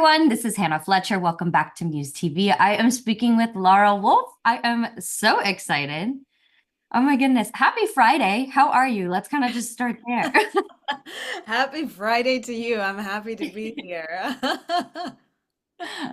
everyone, this is Hannah Fletcher. Welcome back to MUSE TV. I am speaking with Lara Wolf. I am so excited. Oh my goodness. Happy Friday. How are you? Let's kind of just start there. Happy Friday to you. I'm happy to be here.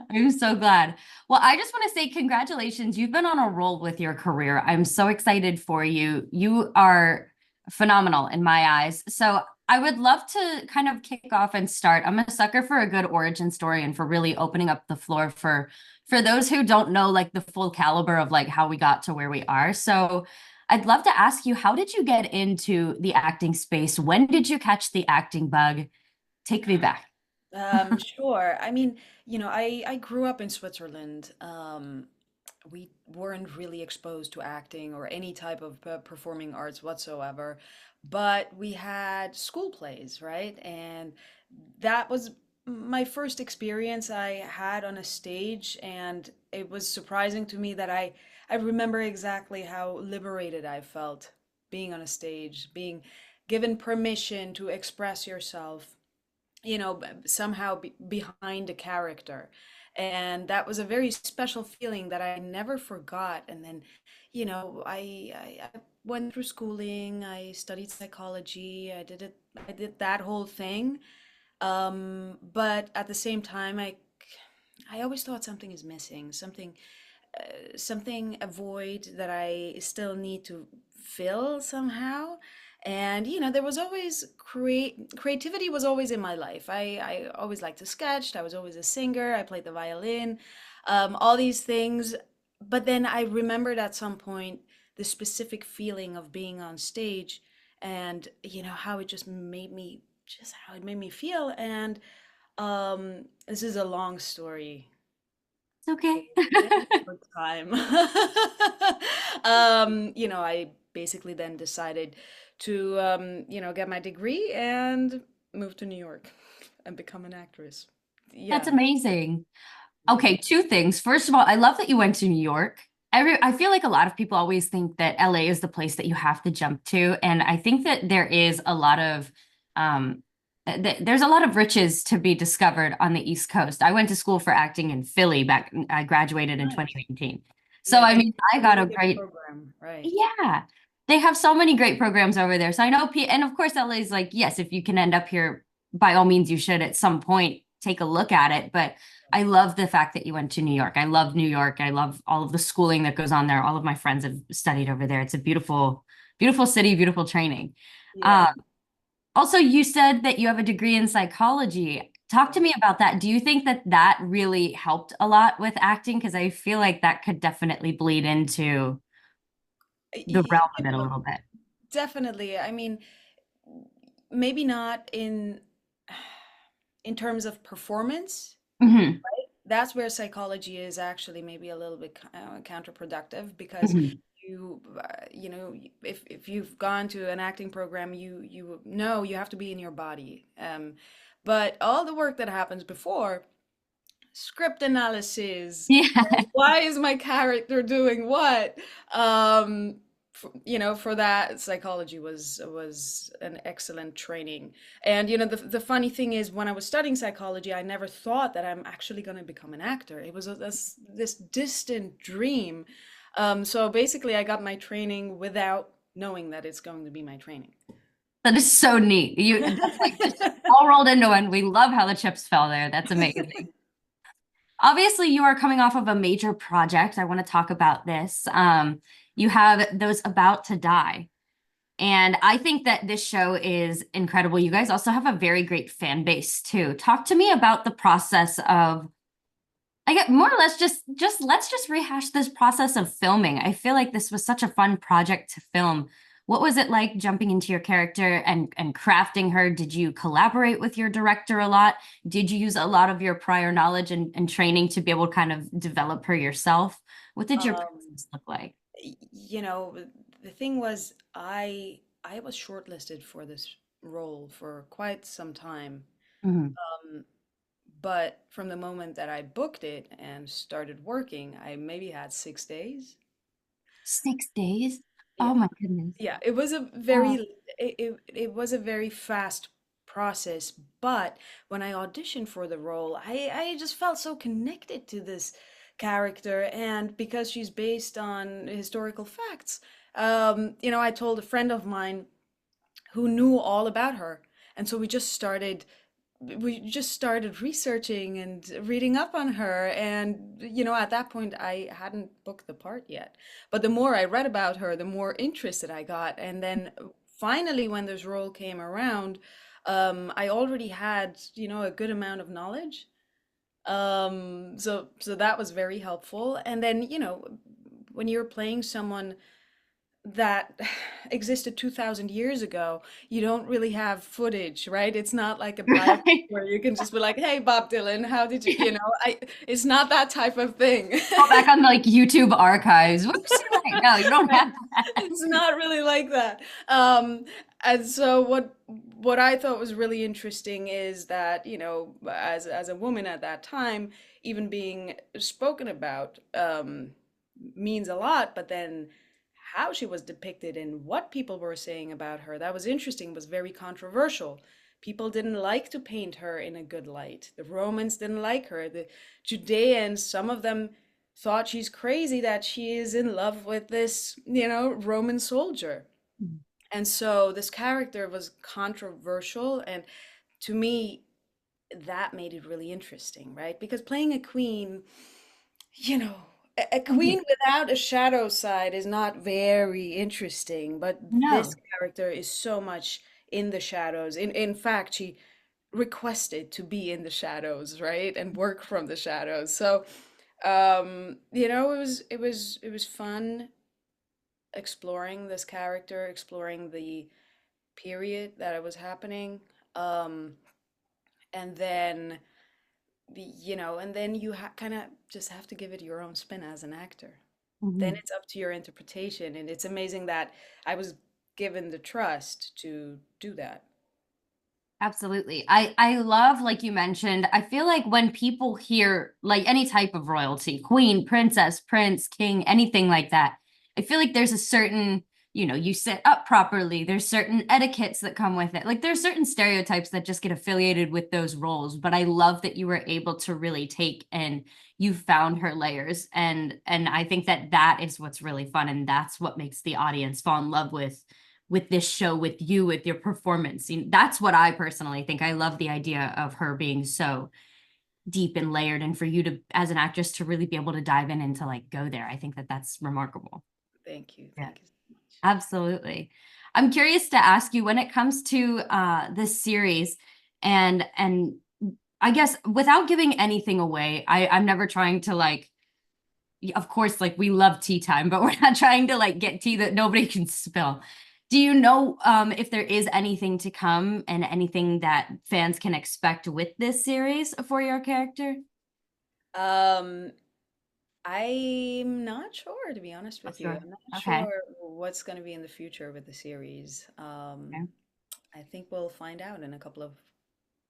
I'm so glad. Well, I just want to say congratulations. You've been on a roll with your career. I'm so excited for you. You are phenomenal in my eyes. So I would love to kind of kick off and start. I'm a sucker for a good origin story and for really opening up the floor for those who don't know like the full caliber of like how we got to where we are. So I'd love to ask you, how did you get into the acting space? When did you catch the acting bug? Take me back. Sure. I mean, I grew up in Switzerland. We weren't really exposed to acting or any type of performing arts whatsoever, but we had school plays, right? And that was my first experience I had on a stage, and it was surprising to me that I remember exactly how liberated I felt being on a stage, being given permission to express yourself, somehow behind a character. And that was a very special feeling that I never forgot. And then, I went through schooling, I studied psychology, I did that whole thing. But at the same time, I always thought something is missing, something a void that I still need to fill somehow. And there was always creativity was always in my life. I always liked to sketch. I was always a singer. I played the violin, all these things. But then I remembered at some point the specific feeling of being on stage, and how it just how it made me feel. And this is a long story. It's okay. For time. I basically then decided to, get my degree and move to New York and become an actress. That's Yeah. amazing. Yeah. Okay, two things. First of all, I love that you went to New York. I feel like a lot of people always think that LA is the place that you have to jump to, and I think that there is a lot of there's a lot of riches to be discovered on the East Coast. I went to school for acting in Philly back. I graduated in Nice. 2019. So Yeah, I they have mean, a I got really a good great program, right? yeah. They have so many great programs over there. So I know, and of course, LA is like, yes, if you can end up here, by all means, you should at some point take a look at it. But I love the fact that you went to New York. I love New York. I love all of the schooling that goes on there. All of my friends have studied over there. It's a beautiful, beautiful city, beautiful training. Yeah. Um, Also, you said that you have a degree in psychology. Talk to me about that. Do you think that that really helped a lot with acting? Because I feel like that could definitely bleed into the realm of it a little bit. Definitely. I mean, maybe not in terms of performance. Hmm. That's where psychology is actually maybe a little bit counterproductive, because Hmm. if you've gone to an acting program, you know you have to be in your body. But all the work that happens before, script analysis, Yeah. why is my character doing what? For that, psychology was an excellent training. And the funny thing is, when I was studying psychology, I never thought that I'm actually going to become an actor. It was this distant dream. So basically, I got my training without knowing that it's going to be my training. That is so neat. That's like just all rolled into one. We love how the chips fell there. That's amazing. Obviously, you are coming off of a major project. I want to talk about this. You have Those About to Die. And I think that this show is incredible. You guys also have a very great fan base too. Talk to me about the process of, I get more or less just let's just rehash this process of filming. I feel like this was such a fun project to film. What was it like jumping into your character and crafting her? Did you collaborate with your director a lot? Did you use a lot of your prior knowledge and training to be able to kind of develop her yourself? What did your Um, process look like? the thing was, I was shortlisted for this role for quite some time. Mhm. Um, but from the moment that I booked it and started working, I maybe had 6 days. 6 days? Yeah. Oh my goodness. Yeah, it was a Wow. very it was a very fast process. But when I auditioned for the role, I just felt so connected to this character. And because she's based on historical facts, I told a friend of mine who knew all about her. And so we just started researching and reading up on her. And at that point I hadn't booked the part yet, but the more I read about her, the more interested I got. And then finally, when this role came around, I already had a good amount of knowledge. So that was very helpful. And then when you're playing someone that existed 2000 years ago, you don't really have footage, right? It's not like a biopic Right. where you can just be like, hey, Bob Dylan, how did you, it's not that type of thing. Go back on like YouTube archives. Whoops, you're right. No, you don't have that. It's not really like that. And so what I thought was really interesting is that, as a woman at that time, even being spoken about means a lot, but then how she was depicted and what people were saying about her, that was interesting, was very controversial. People didn't like to paint her in a good light. The Romans didn't like her. The Judeans, some of them thought she's crazy that she is in love with this, Roman soldier. And so this character was controversial. And to me, that made it really interesting, right? Because playing a queen, you know, a Yeah. queen without a shadow side is not very interesting, but this No. character is so much in the shadows. In fact, she requested to be in the shadows, right? And work from the shadows. So, it was fun exploring this character, exploring the period that it was happening. Um, and then you kind of just have to give it your own spin as an actor. Then Mhm. it's up to your interpretation, and it's amazing that I was given the trust to do that. Absolutely. I love, like you mentioned, I feel like when people hear like any type of royalty, queen, princess, prince, king, anything like that, I feel like there's a certain, you sit up properly. There's certain etiquettes that come with it. Like there's certain stereotypes that just get affiliated with those roles, but I love that you were able to really take and you found her layers, and I think that that is what's really fun, and that's what makes the audience fall in love with this show, with you, with your performance. That's what I personally think. I love the idea of her being so deep and layered, and for you to, as an actress, to really be able to dive in and to like go there. I think that that's remarkable. Thank you. Yeah, Thank you so much. absolutely. I'm curious to ask you when it comes to this series, and I guess without giving anything away, I'm never trying to like, of course, like we love tea time, but we're not trying to like get tea that nobody can spill. Do you know if there is anything to come and anything that fans can expect with this series for your character? Um, I'm not sure, to be honest Not with you. sure. I'm not Okay. sure what's going to be in the future with the series. Okay. I think we'll find out in a couple of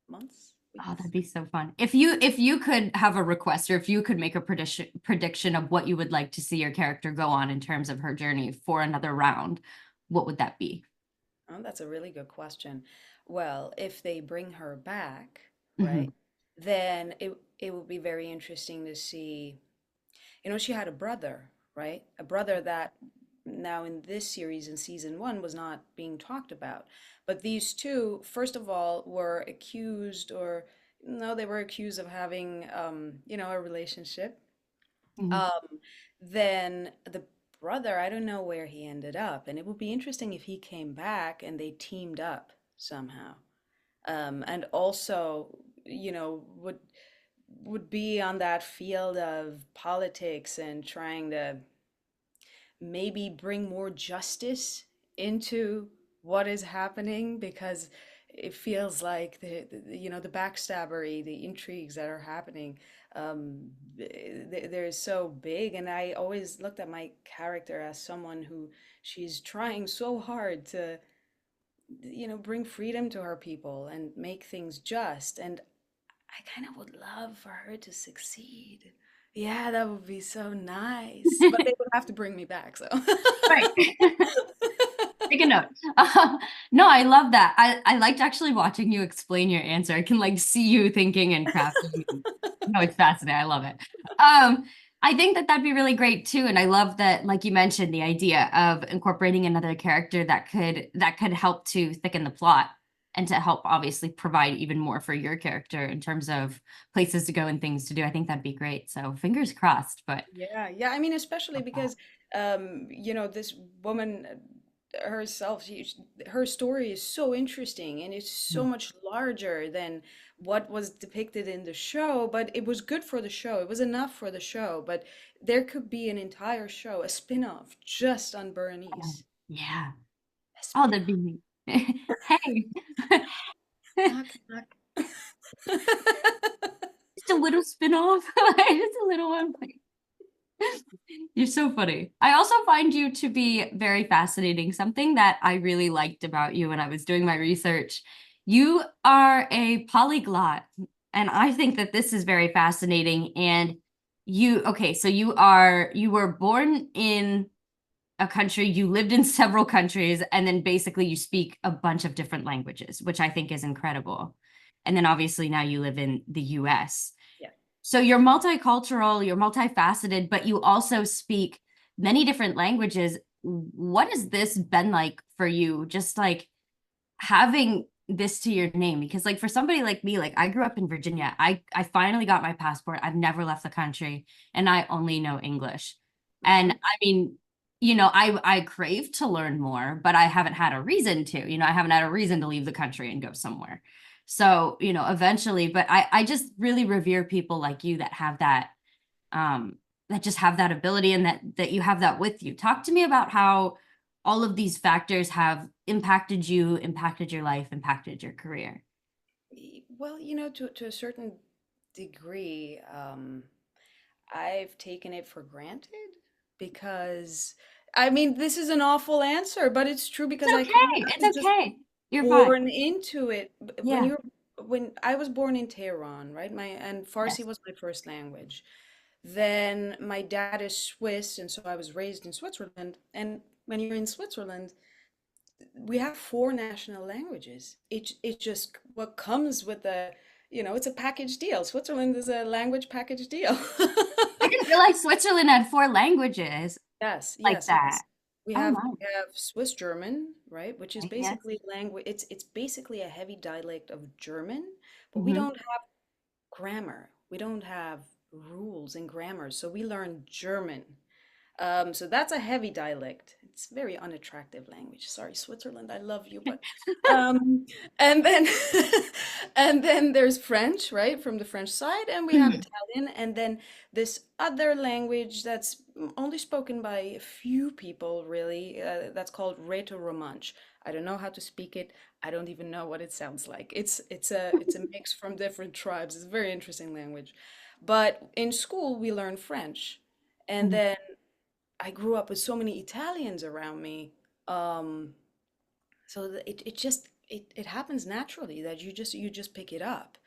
months, Oh, that'd weeks. be so fun. If you could have a request, or if you could make a prediction of what you would like to see your character go on in terms of her journey for another round, what would that be? Oh, that's a really good question. Well, if they bring her back, right, Hmm. then it would be very interesting to see. She had a brother, right? A brother that now in this series in season one was not being talked about. But these two, first of all, were accused, or no, they were accused of having, a relationship. Hmm. Um, then the brother, I don't know where he ended up, and it would be interesting if he came back and they teamed up somehow. And also, would be on that field of politics and trying to maybe bring more justice into what is happening, because it feels like the backstabbery, the intrigues that are happening, they're so big. And I always looked at my character as someone who, she's trying so hard to bring freedom to her people and make things just. And I kind of would love for her to succeed. Yeah, that would be so nice. But they would have to bring me back, so. Right. Take a note. No, I love that. I liked actually watching you explain your answer. I can like see you thinking and crafting. No, it's fascinating. I love it. I think that that'd be really great too. And I love that, like you mentioned, the idea of incorporating another character that could help to thicken the plot and to help obviously provide even more for your character in terms of places to go and things to do. I think that'd be great. So fingers crossed, but Yeah, yeah. I mean, especially because this woman herself, her story is so interesting and it's so much larger than what was depicted in the show, but it was good for the show. It was enough for the show, but there could be an entire show, a spin-off just on Berenice. yeah. A Oh, that'd be spin-off. neat. Hey, Knock, knock. just a little spin-off. Just a little one. You're so funny. I also find you to be very fascinating. Something that I really liked about you when I was doing my research, you are a polyglot. And I think that this is very fascinating. And okay, so you were born in a country, you lived in several countries, and then basically you speak a bunch of different languages, which I think is incredible. And then obviously now you live in the US. Yeah. So you're multicultural, you're multifaceted, but you also speak many different languages. What has this been like for you? Just like having this to your name? Because like for somebody like me, like I grew up in Virginia. I finally got my passport. I've never left the country and I only know English. And Hmm. I mean, I crave to learn more, but I haven't had a reason to. I haven't had a reason to leave the country and go somewhere. So, eventually, but I just really revere people like you that just have that ability and that you have that with you. Talk to me about how all of these factors have impacted you, impacted your life, impacted your career. Well, to a certain degree, I've taken it for granted because, I mean, this is an awful answer, but it's true It's because okay. I It's was just okay. You're fine. born into it. Yeah. When I was born in Tehran, right? And Farsi Yes. was my first language. Then my dad is Swiss, and so I was raised in Switzerland. And when you're in Switzerland, we have four national languages. It just what comes with it's a package deal. Switzerland is a language package deal. I didn't realize Switzerland had four languages Yes, like yes, that. yes. We Oh, have nice. we have Swiss German, right, which is Yes. basically language. It's basically a heavy dialect of German, but we Hmm. don't have grammar. We don't have rules and grammar, so we learn German. So that's a heavy dialect. It's a very unattractive language. Sorry, Switzerland, I love you, but um, and then and then there's French, right, from the French side, and we have Italian, and then this other language that's only spoken by a few people, really. That's called Rhaeto-Romansh. I don't know how to speak it. I don't even know what it sounds like. It's a mix from different tribes. It's a very interesting language. But in school, we learn French. And then I grew up with so many Italians around me. Um, so that it happens naturally that you just pick it up.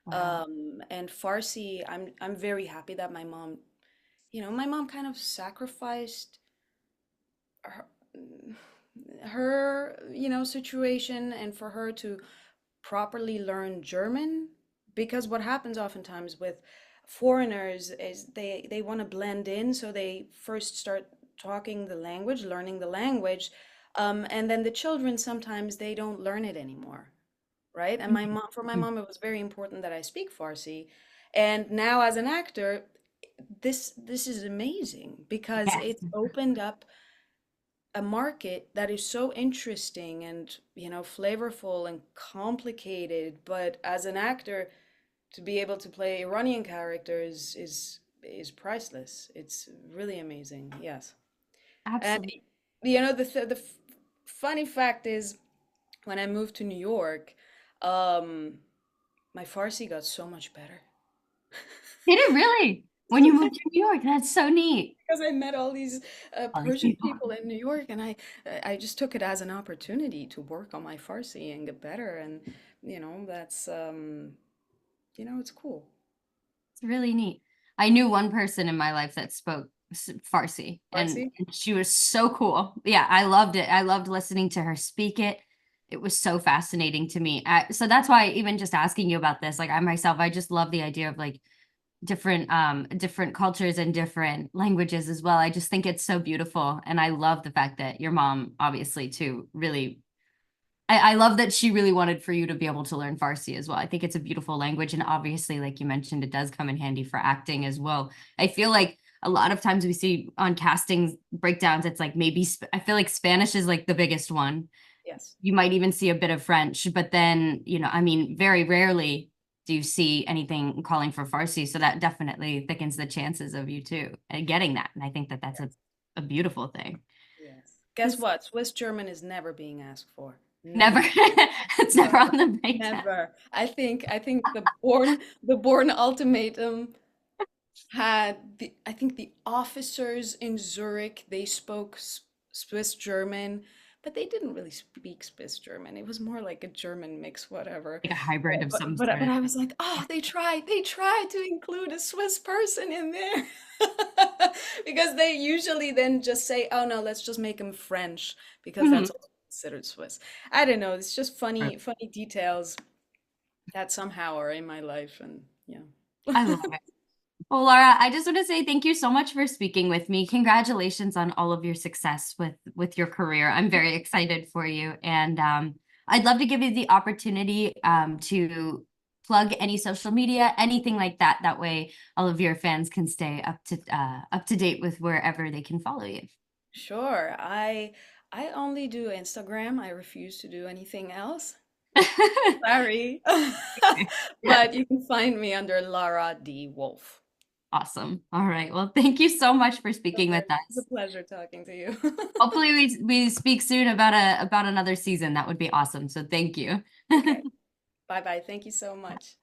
Wow. And Farsi, I'm very happy that my mom kind of sacrificed her, her situation and for her to properly learn German because what happens oftentimes with foreigners is they want to blend in, so they first start talking the language, learning the language, and then the children sometimes they don't learn it anymore, right? And for my mom, it was very important that I speak Farsi, and now as an actor, this is amazing because Yes. it's opened up a market that is so interesting and flavorful and complicated, but as an actor to be able to play Iranian characters is priceless. It's really amazing. Yes. And Absolutely. funny fact is when I moved to New York, um my Farsi got so much better. Did it really? When you moved to New York, that's so neat. Because I met all these All these Persian people. people in New York, and I just took it as an opportunity to work on my Farsi and get better, and that's it's cool. It's really neat. I knew one person in my life that spoke Farsi, and Farsi? she was so cool. Yeah, I loved it. I loved listening to her speak it. It was so fascinating to me. So that's why even just asking you about this, like I myself, I just love the idea of like different cultures and different languages as well. I just think it's so beautiful, and I love the fact that your mom obviously too really I love that she really wanted for you to be able to learn Farsi as well. I think it's a beautiful language. And obviously, like you mentioned, it does come in handy for acting as well. I feel like a lot of times we see on casting breakdowns, it's like maybe, I feel like Spanish is like the biggest one. Yes. You might even see a bit of French, but then, I mean, very rarely do you see anything calling for Farsi. So that definitely thickens the chances of you too getting that. And I think that that's a beautiful thing. Yes. Guess what? Swiss German is never being asked for. Never, Never. it's never on the breakdown. Never. I think the Born Ultimatum had I think the officers in Zurich, they spoke Swiss German, but they didn't really speak Swiss German. It was more like a German mix, whatever. Like a hybrid of some But sort. I was like, oh, they tried to include a Swiss person in there. Because they usually then just say, oh no, let's just make him French because Mhm. that's also considered Swiss. I don't know. It's just funny details that somehow are in my life, and yeah. I love it. Well, Laura, I just want to say thank you so much for speaking with me. Congratulations on all of your success with your career. I'm very excited for you, and I'd love to give you the opportunity to plug any social media, anything like that. That way, all of your fans can stay up to date with wherever they can follow you. Sure. I only do Instagram. I refuse to do anything else. Sorry. Yeah, But you can find me under Lara D. Wolf. awesome. All right. Well, thank you so much for It's speaking with a us. pleasure talking to you. Hopefully we speak soon about another season. That would be awesome. So thank you. Okay. Bye bye. Thank you so much.